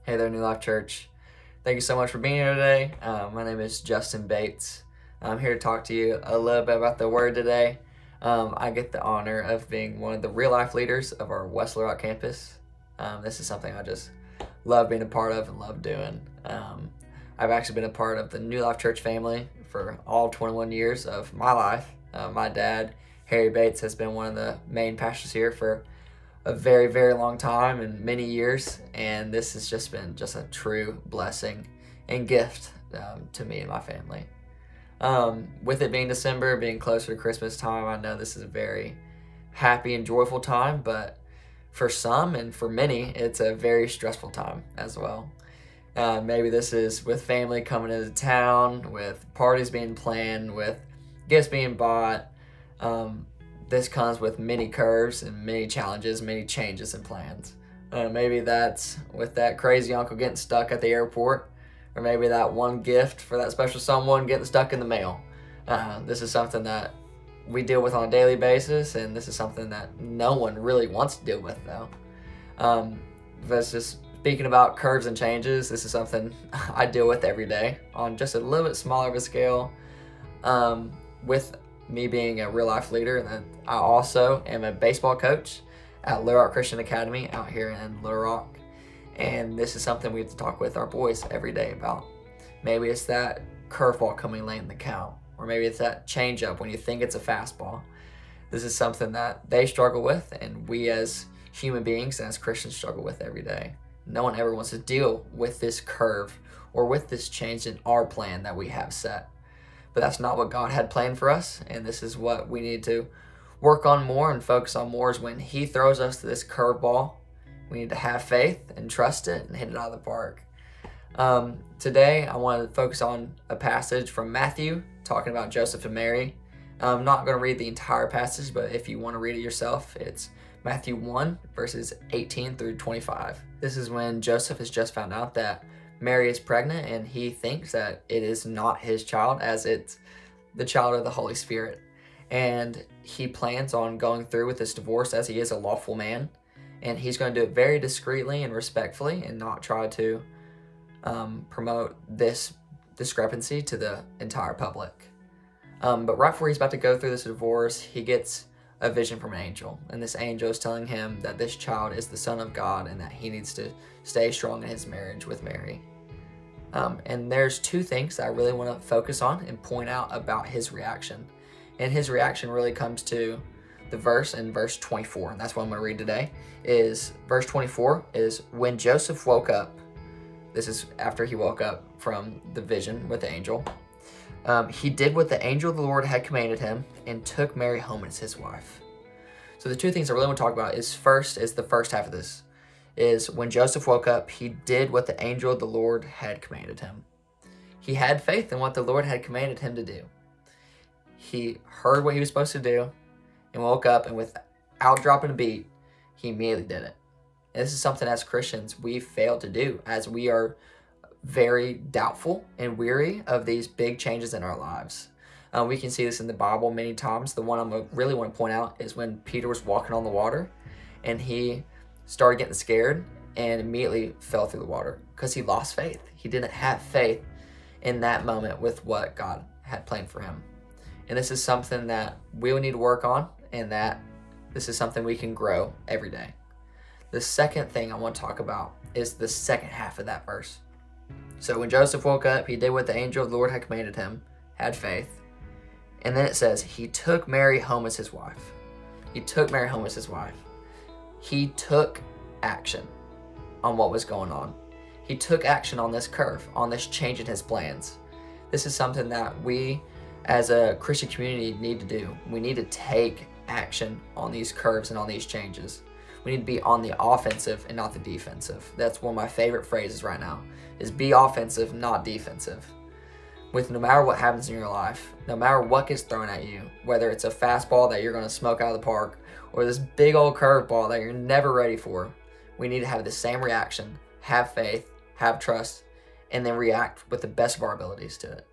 Hey there, New Life Church. Thank you so much for being here today. My name is Justin Bates. I'm here to talk to you a little bit about the Word today. I get the honor of being one of the real life leaders of our West Little Rock campus. This is something I just love being a part of and love doing. I've actually been a part of the New Life Church family for all 21 years of my life. My dad, Harry Bates, has been one of the main pastors here for a very, very long time and many years, and this has just been a true blessing and gift to me and my family. With it being December, being closer to Christmas time, I know this is a very happy and joyful time, but for some and for many, it's a very stressful time as well. Maybe this is with family coming into town, with parties being planned, with gifts being bought. This comes with many curves and many challenges, many changes and plans. Maybe that's with that crazy uncle getting stuck at the airport, or maybe that one gift for that special someone getting stuck in the mail. This is something that we deal with on a daily basis, and this is something that no one really wants to deal with, though. That's just speaking about curves and changes. This is something I deal with every day on just a little bit smaller of a scale. With me being a real life leader, and I also am a baseball coach at Little Rock Christian Academy out here in Little Rock. And this is something we have to talk with our boys every day about. Maybe it's that curveball coming late in the count, or maybe it's that changeup when you think it's a fastball. This is something that they struggle with, and we as human beings and as Christians struggle with every day. No one ever wants to deal with this curve or with this change in our plan that we have set. But that's not what God had planned for us, and this is what we need to work on more and focus on more, is when He throws us to this curveball, we need to have faith and trust it and hit it out of the park. Today, I want to focus on a passage from Matthew talking about Joseph and Mary. I'm not going to read the entire passage, but if you want to read it yourself, it's Matthew 1, verses 18 through 25. This is when Joseph has just found out that Mary is pregnant, and he thinks that it is not his child, as it's the child of the Holy Spirit. And he plans on going through with this divorce, as he is a lawful man. And he's going to do it very discreetly and respectfully, and not try to promote this discrepancy to the entire public. But right before he's about to go through this divorce, he gets a vision from an angel. And this angel is telling him that this child is the Son of God, and that he needs to stay strong in his marriage with Mary. And there's two things that I really want to focus on and point out about his reaction. And his reaction really comes to the verse in verse 24, and that's what I'm going to read today. Is verse 24 is, when Joseph woke up, this is after he woke up from the vision with the angel, he did what the angel of the Lord had commanded him and took Mary home as his wife. So the two things I really want to talk about is, first is the first half of this, is when Joseph woke up, he did what the angel of the Lord had commanded him. He had faith in what the Lord had commanded him to do. He heard what he was supposed to do and woke up, and without dropping a beat, he immediately did it. And this is something as Christians we fail to do, as we are very doubtful and weary of these big changes in our lives. We can see this in the Bible many times. The one I really want to point out is when Peter was walking on the water, and he started getting scared and immediately fell through the water because he lost faith. He didn't have faith in that moment with what God had planned for him. And this is something that we will need to work on, and that this is something we can grow every day. The second thing I want to talk about is the second half of that verse. So when Joseph woke up, he did what the angel of the Lord had commanded him, had faith. And then it says, he took Mary home as his wife. He took Mary home as his wife. He took action on what was going on. He took action on this curve, on this change in his plans. This is something that we as a Christian community need to do. We need to take action on these curves and on these changes. We need to be on the offensive and not the defensive. That's one of my favorite phrases right now, is be offensive, not defensive. With no matter what happens in your life, no matter what gets thrown at you, whether it's a fastball that you're going to smoke out of the park, or this big old curveball that you're never ready for, we need to have the same reaction, have faith, have trust, and then react with the best of our abilities to it.